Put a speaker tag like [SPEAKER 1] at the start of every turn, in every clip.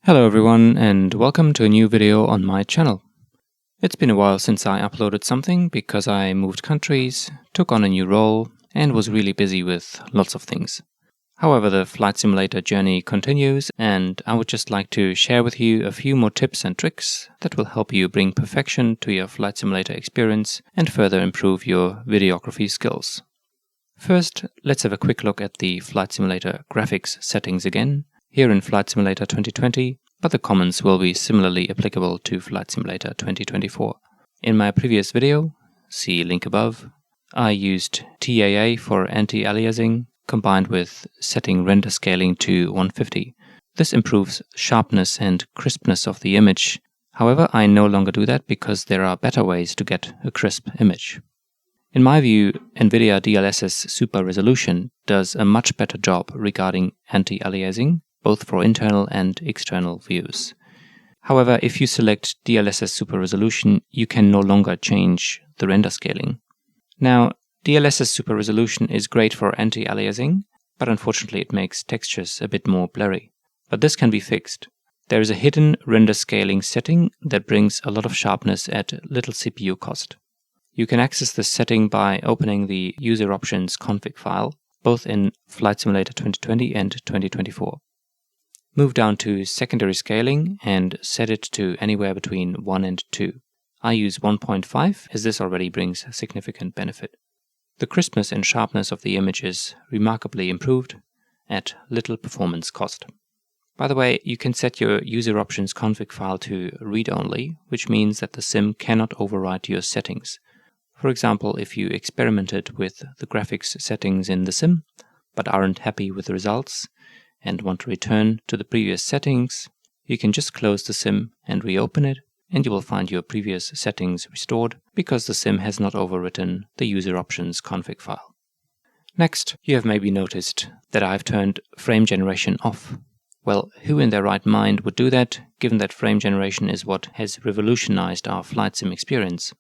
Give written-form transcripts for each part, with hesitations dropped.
[SPEAKER 1] Hello everyone and welcome to a new video on my channel. It's been a while since I uploaded something because I moved countries, took on a new role and was really busy with lots of things. However, the flight simulator journey continues and I would just like to share with you a few more tips and tricks that will help you bring perfection to your flight simulator experience and further improve your videography skills. First, let's have a quick look at the flight simulator graphics settings again. Here in Flight Simulator 2020, but the comments will be similarly applicable to Flight Simulator 2024. In my previous video, see link above, I used TAA for anti-aliasing combined with setting render scaling to 150. This improves sharpness and crispness of the image. However, I no longer do that because there are better ways to get a crisp image. In my view, Nvidia DLSS Super Resolution does a much better job regarding anti-aliasing, both for internal and external views. However, if you select DLSS Super Resolution, you can no longer change the render scaling. Now, DLSS Super Resolution is great for anti-aliasing, but unfortunately it makes textures a bit more blurry. But this can be fixed. There is a hidden render scaling setting that brings a lot of sharpness at little CPU cost. You can access this setting by opening the User Options config file, both in Flight Simulator 2020 and 2024. Move down to secondary scaling and set it to anywhere between 1 and 2. I use 1.5 as this already brings significant benefit. The crispness and sharpness of the image is remarkably improved at little performance cost. By the way, you can set your user options config file to read-only, which means that the sim cannot overwrite your settings. For example, if you experimented with the graphics settings in the sim, but aren't happy with the results, and want to return to the previous settings, you can just close the sim and reopen it, and you will find your previous settings restored because the sim has not overwritten the user options config file. Next, you have maybe noticed that I've turned frame generation off. Well, who in their right mind would do that, given that frame generation is what has revolutionized our flight sim experience?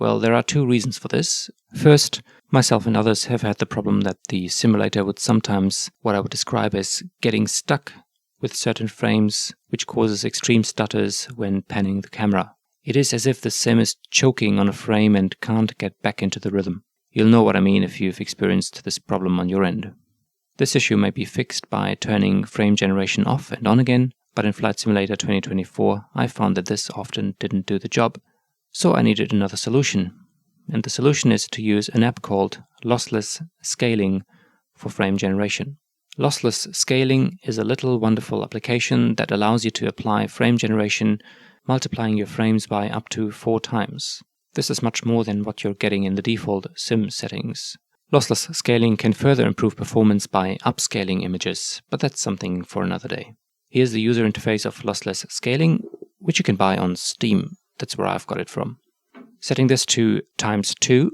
[SPEAKER 1] Well, there are two reasons for this. First, myself and others have had the problem that the simulator would sometimes, what I would describe as getting stuck with certain frames, which causes extreme stutters when panning the camera. It is as if the sim is choking on a frame and can't get back into the rhythm. You'll know what I mean if you've experienced this problem on your end. This issue may be fixed by turning frame generation off and on again, but in Flight Simulator 2024 I found that this often didn't do the job. So I needed another solution, and the solution is to use an app called Lossless Scaling for frame generation. Lossless Scaling is a little wonderful application that allows you to apply frame generation, multiplying your frames by up to 4 times. This is much more than what you're getting in the default sim settings. Lossless Scaling can further improve performance by upscaling images, but that's something for another day. Here's the user interface of Lossless Scaling, which you can buy on Steam. That's where I've got it from. Setting this to ×2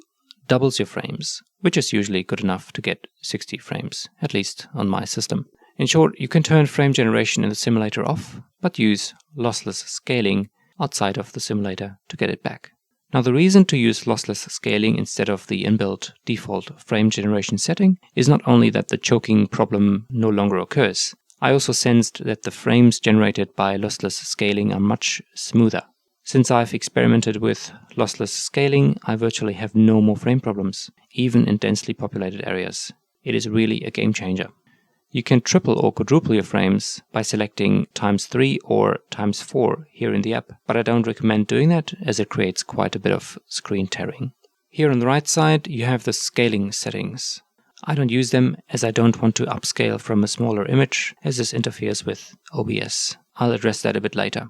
[SPEAKER 1] doubles your frames, which is usually good enough to get 60 frames, at least on my system. In short, you can turn frame generation in the simulator off, but use lossless scaling outside of the simulator to get it back. Now, the reason to use lossless scaling instead of the inbuilt default frame generation setting is not only that the choking problem no longer occurs. I also sensed that the frames generated by lossless scaling are much smoother. Since I've experimented with lossless scaling, I virtually have no more frame problems, even in densely populated areas. It is really a game changer. You can triple or quadruple your frames by selecting ×3 or ×4 here in the app, but I don't recommend doing that as it creates quite a bit of screen tearing. Here on the right side, you have the scaling settings. I don't use them as I don't want to upscale from a smaller image, as this interferes with OBS. I'll address that a bit later.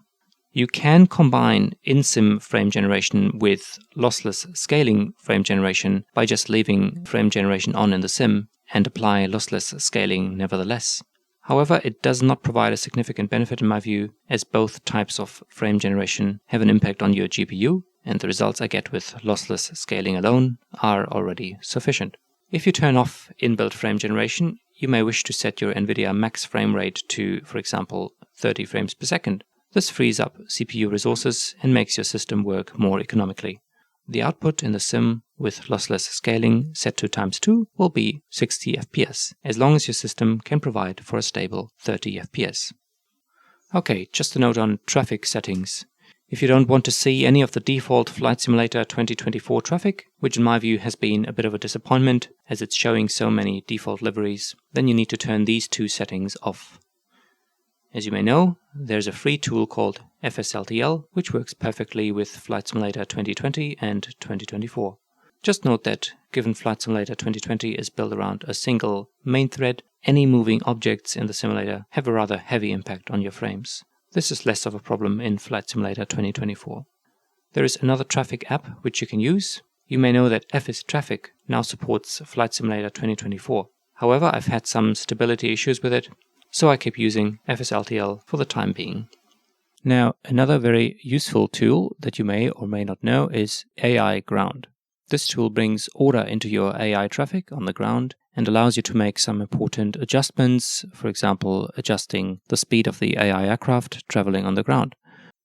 [SPEAKER 1] You can combine in-sim frame generation with lossless scaling frame generation by just leaving frame generation on in the sim and apply lossless scaling nevertheless. However, it does not provide a significant benefit in my view, as both types of frame generation have an impact on your GPU, and the results I get with lossless scaling alone are already sufficient. If you turn off inbuilt frame generation, you may wish to set your Nvidia max frame rate to, for example, 30 frames per second. This frees up CPU resources and makes your system work more economically. The output in the sim with lossless scaling set to ×2 will be 60 FPS, as long as your system can provide for a stable 30 FPS. Okay, just a note on traffic settings. If you don't want to see any of the default Flight Simulator 2024 traffic, which in my view has been a bit of a disappointment as it's showing so many default liveries, then you need to turn these two settings off. As you may know, there's a free tool called FSLTL, which works perfectly with Flight Simulator 2020 and 2024. Just note that, given Flight Simulator 2020 is built around a single main thread, any moving objects in the simulator have a rather heavy impact on your frames. This is less of a problem in Flight Simulator 2024. There is another traffic app which you can use. You may know that FS Traffic now supports Flight Simulator 2024. However, I've had some stability issues with it, so I keep using FSLTL for the time being. Now, another very useful tool that you may or may not know is AI Ground. This tool brings order into your AI traffic on the ground and allows you to make some important adjustments, for example, adjusting the speed of the AI aircraft traveling on the ground.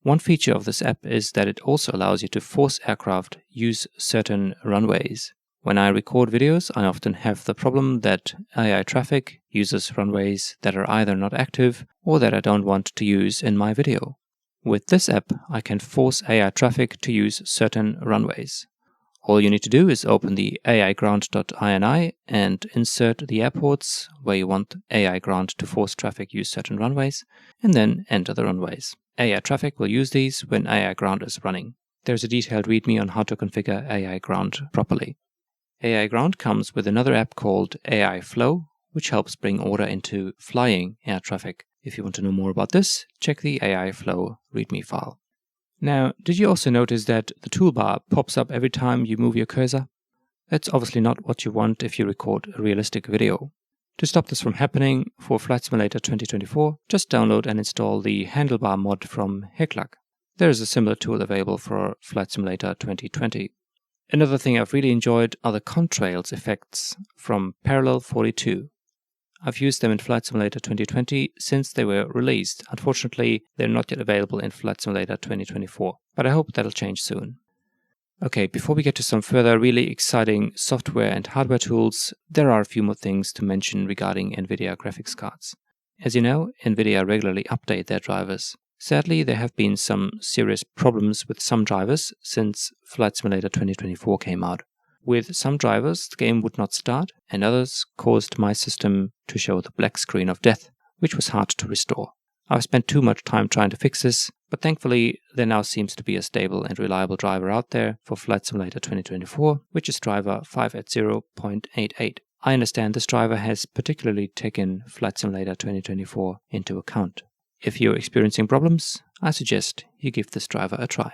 [SPEAKER 1] One feature of this app is that it also allows you to force aircraft use certain runways. When I record videos, I often have the problem that AI traffic uses runways that are either not active or that I don't want to use in my video. With this app, I can force AI traffic to use certain runways. All you need to do is open the aiground.ini and insert the airports where you want AI Ground to force traffic use certain runways, and then enter the runways. AI traffic will use these when AI Ground is running. There's a detailed README on how to configure AI Ground properly. AI Ground comes with another app called AI Flow, which helps bring order into flying air traffic. If you want to know more about this, check the AI Flow README file. Now, did you also notice that the toolbar pops up every time you move your cursor? That's obviously not what you want if you record a realistic video. To stop this from happening, for Flight Simulator 2024, just download and install the handlebar mod from Heclag. There is a similar tool available for Flight Simulator 2020. Another thing I've really enjoyed are the contrails effects from Parallel 42. I've used them in Flight Simulator 2020 since they were released. Unfortunately, they're not yet available in Flight Simulator 2024, but I hope that'll change soon. Okay, before we get to some further really exciting software and hardware tools, there are a few more things to mention regarding Nvidia graphics cards. As you know, Nvidia regularly update their drivers. Sadly, there have been some serious problems with some drivers since Flight Simulator 2024 came out. With some drivers, the game would not start, and others caused my system to show the black screen of death, which was hard to restore. I've spent too much time trying to fix this, but thankfully there now seems to be a stable and reliable driver out there for Flight Simulator 2024, which is driver 580.88. I understand this driver has particularly taken Flight Simulator 2024 into account. If you're experiencing problems, I suggest you give this driver a try.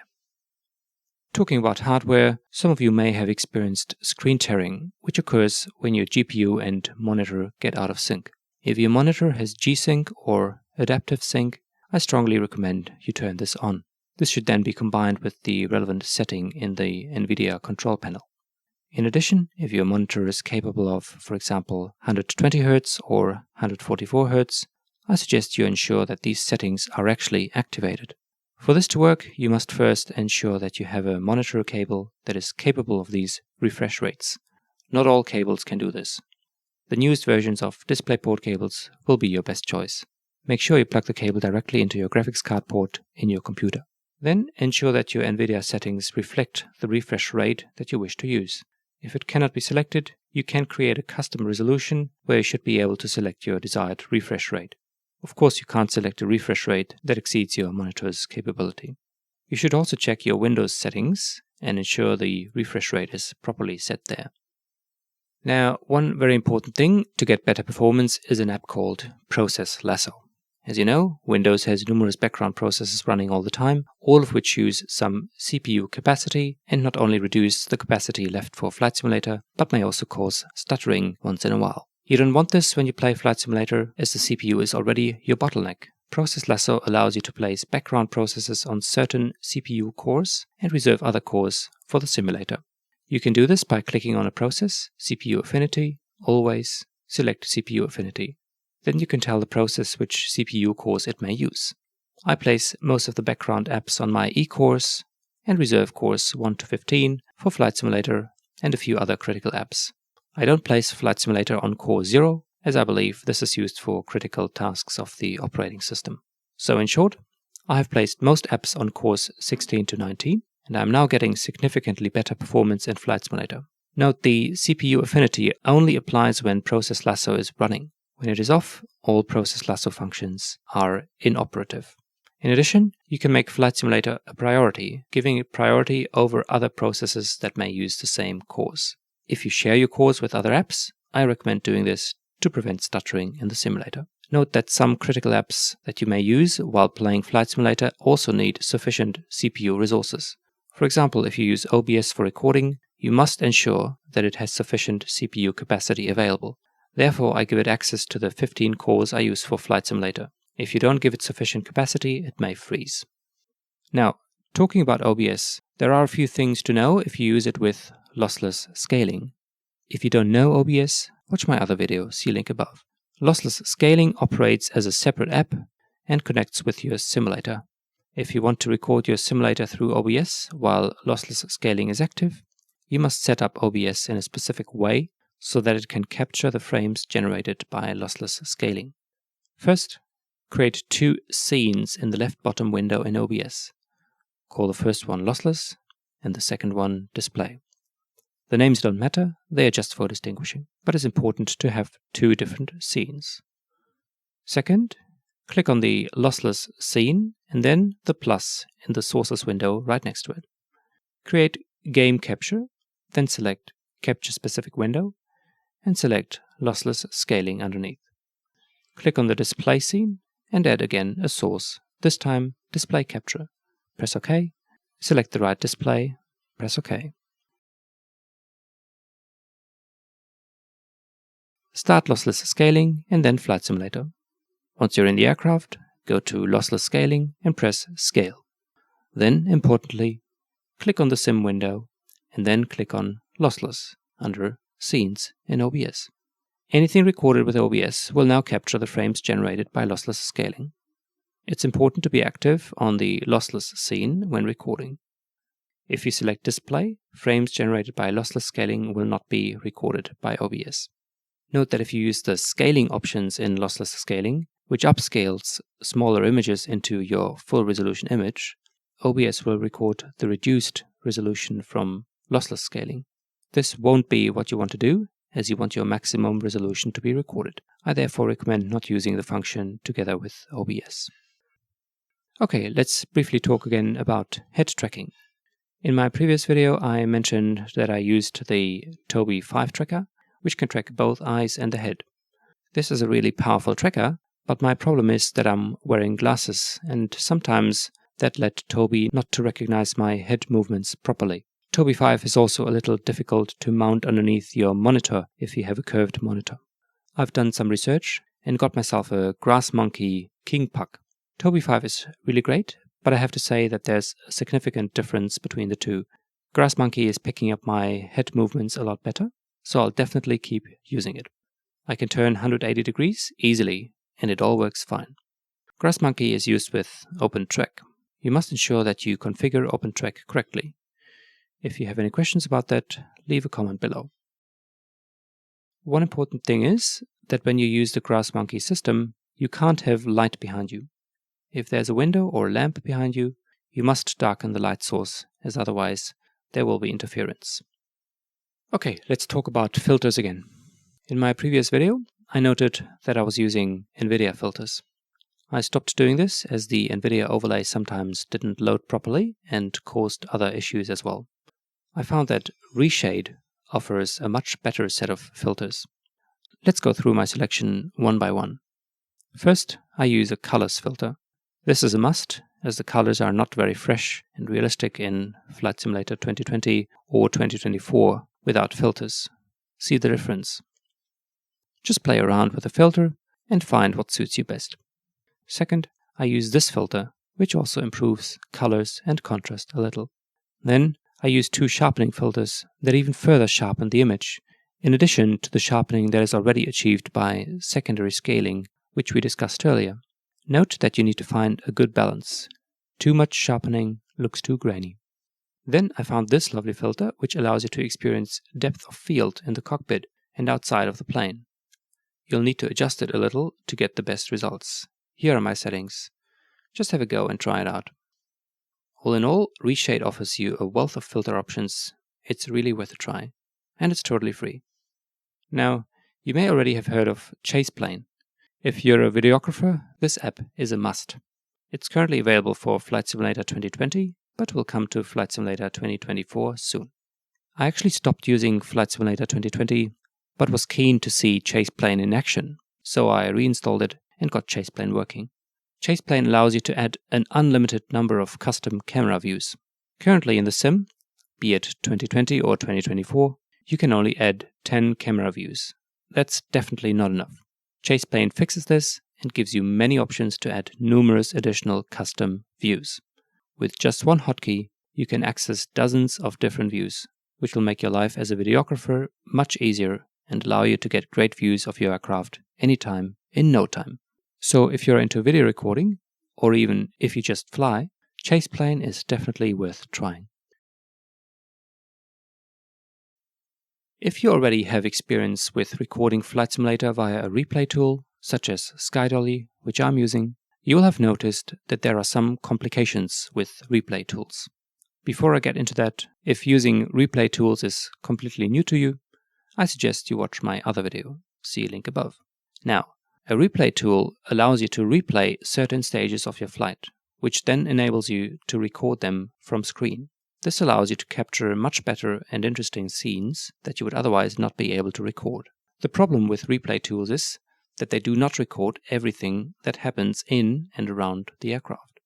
[SPEAKER 1] Talking about hardware, some of you may have experienced screen tearing, which occurs when your GPU and monitor get out of sync. If your monitor has G-Sync or Adaptive Sync, I strongly recommend you turn this on. This should then be combined with the relevant setting in the Nvidia control panel. In addition, if your monitor is capable of, for example, 120 Hz or 144 Hz, I suggest you ensure that these settings are actually activated. For this to work, you must first ensure that you have a monitor cable that is capable of these refresh rates. Not all cables can do this. The newest versions of DisplayPort cables will be your best choice. Make sure you plug the cable directly into your graphics card port in your computer. Then ensure that your Nvidia settings reflect the refresh rate that you wish to use. If it cannot be selected, you can create a custom resolution where you should be able to select your desired refresh rate. Of course, you can't select a refresh rate that exceeds your monitor's capability. You should also check your Windows settings and ensure the refresh rate is properly set there. Now, one very important thing to get better performance is an app called Process Lasso. As you know, Windows has numerous background processes running all the time, all of which use some CPU capacity and not only reduce the capacity left for Flight Simulator, but may also cause stuttering once in a while. You don't want this when you play Flight Simulator, as the CPU is already your bottleneck. Process Lasso allows you to place background processes on certain CPU cores and reserve other cores for the simulator. You can do this by clicking on a process, CPU affinity, always, select CPU affinity. Then you can tell the process which CPU cores it may use. I place most of the background apps on my E cores and reserve cores 1 to 15 for Flight Simulator and a few other critical apps. I don't place Flight Simulator on core 0, as I believe this is used for critical tasks of the operating system. So in short, I have placed most apps on cores 16 to 19, and I'm now getting significantly better performance in Flight Simulator. Note the CPU affinity only applies when Process Lasso is running. When it is off, all Process Lasso functions are inoperative. In addition, you can make Flight Simulator a priority, giving it priority over other processes that may use the same cores. If you share your cores with other apps, I recommend doing this to prevent stuttering in the simulator. Note that some critical apps that you may use while playing Flight Simulator also need sufficient CPU resources. For example, if you use OBS for recording, you must ensure that it has sufficient CPU capacity available. Therefore, I give it access to the 15 cores I use for Flight Simulator. If you don't give it sufficient capacity, it may freeze. Now, talking about OBS, there are a few things to know if you use it with lossless scaling. If you don't know OBS, watch my other video, see link above. Lossless scaling operates as a separate app and connects with your simulator. If you want to record your simulator through OBS while lossless scaling is active, you must set up OBS in a specific way so that it can capture the frames generated by lossless scaling. First, create two scenes in the left bottom window in OBS. Call the first one lossless and the second one display. The names don't matter, they are just for distinguishing, but it's important to have two different scenes. Second, click on the lossless scene and then the plus in the sources window right next to it. Create game capture, then select capture specific window and select lossless scaling underneath. Click on the display scene and add again a source, this time display capture. Press OK, select the right display, press OK. Start lossless scaling and then Flight Simulator. Once you're in the aircraft, go to lossless scaling and press Scale. Then, importantly, click on the sim window and then click on Lossless under Scenes in OBS. Anything recorded with OBS will now capture the frames generated by lossless scaling. It's important to be active on the lossless scene when recording. If you select Display, frames generated by lossless scaling will not be recorded by OBS. Note that if you use the scaling options in lossless scaling, which upscales smaller images into your full resolution image, OBS will record the reduced resolution from lossless scaling. This won't be what you want to do, as you want your maximum resolution to be recorded. I therefore recommend not using the function together with OBS. Okay, let's briefly talk again about head tracking. In my previous video, I mentioned that I used the Tobii 5 tracker, which can track both eyes and the head. This is a really powerful tracker, but my problem is that I'm wearing glasses, and sometimes that led Tobii not to recognize my head movements properly. Tobii 5 is also a little difficult to mount underneath your monitor if you have a curved monitor. I've done some research and got myself a Grass Monkey King Puck. Tobii 5 is really great, but I have to say that there's a significant difference between the two. Grass Monkey is picking up my head movements a lot better, so I'll definitely keep using it. I can turn 180 degrees easily, and it all works fine. Grass Monkey is used with OpenTrack. You must ensure that you configure OpenTrack correctly. If you have any questions about that, leave a comment below. One important thing is that when you use the Grass Monkey system, you can't have light behind you. If there's a window or a lamp behind you, you must darken the light source, as otherwise there will be interference. Okay, let's talk about filters again. In my previous video, I noted that I was using Nvidia filters. I stopped doing this as the Nvidia overlay sometimes didn't load properly and caused other issues as well. I found that Reshade offers a much better set of filters. Let's go through my selection one by one. First, I use a colors filter. This is a must, as the colors are not very fresh and realistic in Flight Simulator 2020 or 2024 without filters. See the difference. Just play around with the filter and find what suits you best. Second, I use this filter, which also improves colors and contrast a little. Then, I use two sharpening filters that even further sharpen the image, in addition to the sharpening that is already achieved by secondary scaling, which we discussed earlier. Note that you need to find a good balance. Too much sharpening looks too grainy. Then I found this lovely filter, which allows you to experience depth of field in the cockpit and outside of the plane. You'll need to adjust it a little to get the best results. Here are my settings. just have a go and try it out. All in all, Reshade offers you a wealth of filter options. It's really worth a try, and it's totally free. Now, you may already have heard of ChasePlane. If you're a videographer, this app is a must. It's currently available for Flight Simulator 2020, but will come to Flight Simulator 2024 soon. I actually stopped using Flight Simulator 2020, but was keen to see ChasePlane in action, so I reinstalled it and got ChasePlane working. ChasePlane allows you to add an unlimited number of custom camera views. Currently in the sim, be it 2020 or 2024, you can only add 10 camera views. That's definitely not enough. ChasePlane fixes this and gives you many options to add numerous additional custom views. With just one hotkey, you can access dozens of different views, which will make your life as a videographer much easier and allow you to get great views of your aircraft anytime, in no time. So if you're into video recording, or even if you just fly, ChasePlane is definitely worth trying. If you already have experience with recording Flight Simulator via a replay tool, such as SkyDolly, which I'm using, you will have noticed that there are some complications with replay tools. Before I get into that, if using replay tools is completely new to you, I suggest you watch my other video, see link above. Now, a replay tool allows you to replay certain stages of your flight, which then enables you to record them from screen. This allows you to capture much better and interesting scenes that you would otherwise not be able to record. The problem with replay tools is that they do not record everything that happens in and around the aircraft.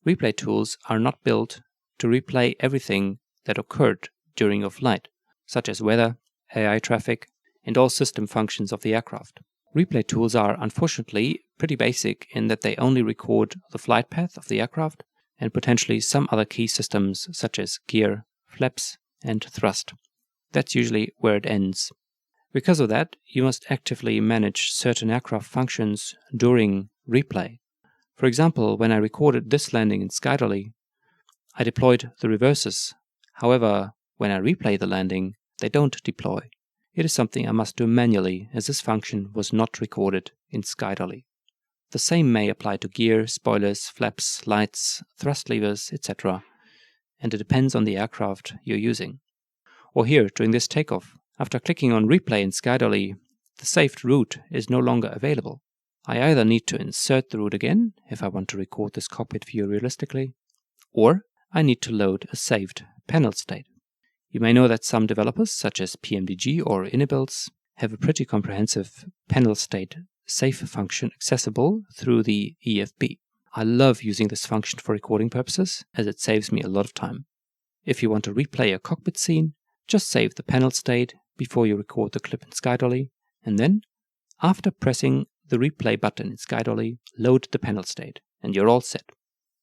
[SPEAKER 1] Replay tools are not built to replay everything that occurred during your flight, such as weather, AI traffic, and all system functions of the aircraft. Replay tools are unfortunately pretty basic in that they only record the flight path of the aircraft and potentially some other key systems such as gear, flaps, and thrust. That's usually where it ends. Because of that, you must actively manage certain aircraft functions during replay. For example, when I recorded this landing in SkyDolly, I deployed the reverses. However, when I replay the landing, they don't deploy. It is something I must do manually, as this function was not recorded in SkyDolly. The same may apply to gear, spoilers, flaps, lights, thrust levers, etc. And it depends on the aircraft you're using. Or here, during this takeoff, after clicking on replay in SkyDolly, the saved route is no longer available. I either need to insert the route again, if I want to record this cockpit view realistically, or I need to load a saved panel state. You may know that some developers, such as PMDG or Inibuilds, have a pretty comprehensive panel state save function accessible through the EFB. I love using this function for recording purposes, as it saves me a lot of time. If you want to replay a cockpit scene, just save the panel state before you record the clip in SkyDolly, and then, after pressing the replay button in SkyDolly, load the panel state, and you're all set.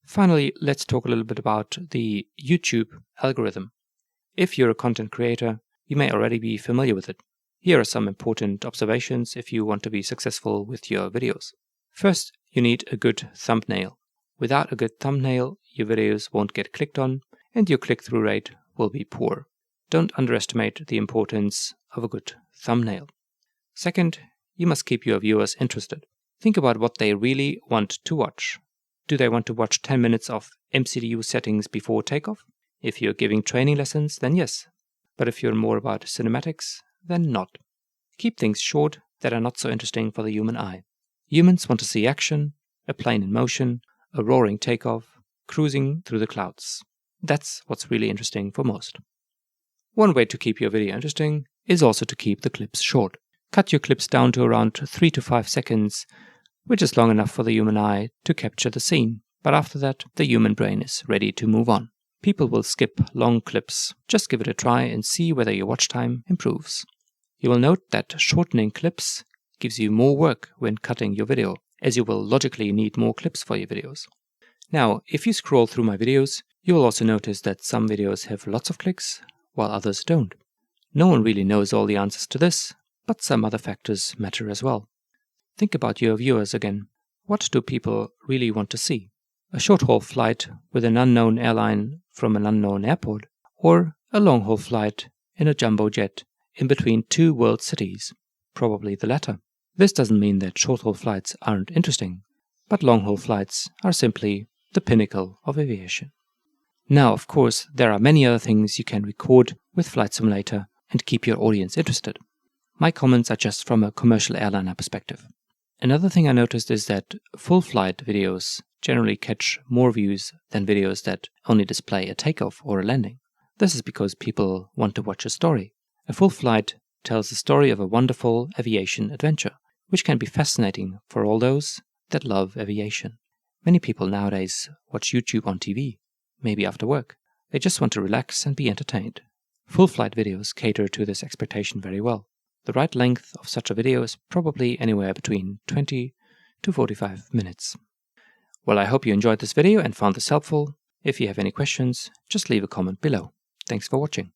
[SPEAKER 1] Finally, let's talk a little bit about the YouTube algorithm. If you're a content creator, you may already be familiar with it. Here are some important observations if you want to be successful with your videos. First, you need a good thumbnail. Without a good thumbnail, your videos won't get clicked on, and your click-through rate will be poor. Don't underestimate the importance of a good thumbnail. Second, you must keep your viewers interested. Think about what they really want to watch. Do they want to watch 10 minutes of MCDU settings before takeoff? If you're giving training lessons, then yes. But if you're more about cinematics, then not. Keep things short that are not so interesting for the human eye. Humans want to see action, a plane in motion, a roaring takeoff, cruising through the clouds. That's what's really interesting for most. One way to keep your video interesting is also to keep the clips short. Cut your clips down to around 3 to 5 seconds, which is long enough for the human eye to capture the scene. But after that, the human brain is ready to move on. People will skip long clips. Just give it a try and see whether your watch time improves. You will note that shortening clips gives you more work when cutting your video, as you will logically need more clips for your videos. Now, if you scroll through my videos, you will also notice that some videos have lots of clicks, while others don't. No one really knows all the answers to this, but some other factors matter as well. Think about your viewers again. What do people really want to see? A short-haul flight with an unknown airline from an unknown airport, or a long-haul flight in a jumbo jet in between two world cities? Probably the latter. This doesn't mean that short-haul flights aren't interesting, but long-haul flights are simply the pinnacle of aviation. Now, of course, there are many other things you can record with Flight Simulator and keep your audience interested. My comments are just from a commercial airliner perspective. Another thing I noticed is that full flight videos generally catch more views than videos that only display a takeoff or a landing. This is because people want to watch a story. A full flight tells the story of a wonderful aviation adventure, which can be fascinating for all those that love aviation. Many people nowadays watch YouTube on TV, maybe after work. They just want to relax and be entertained. Full flight videos cater to this expectation very well. The right length of such a video is probably anywhere between 20 to 45 minutes. Well, I hope you enjoyed this video and found this helpful. If you have any questions, just leave a comment below. Thanks for watching.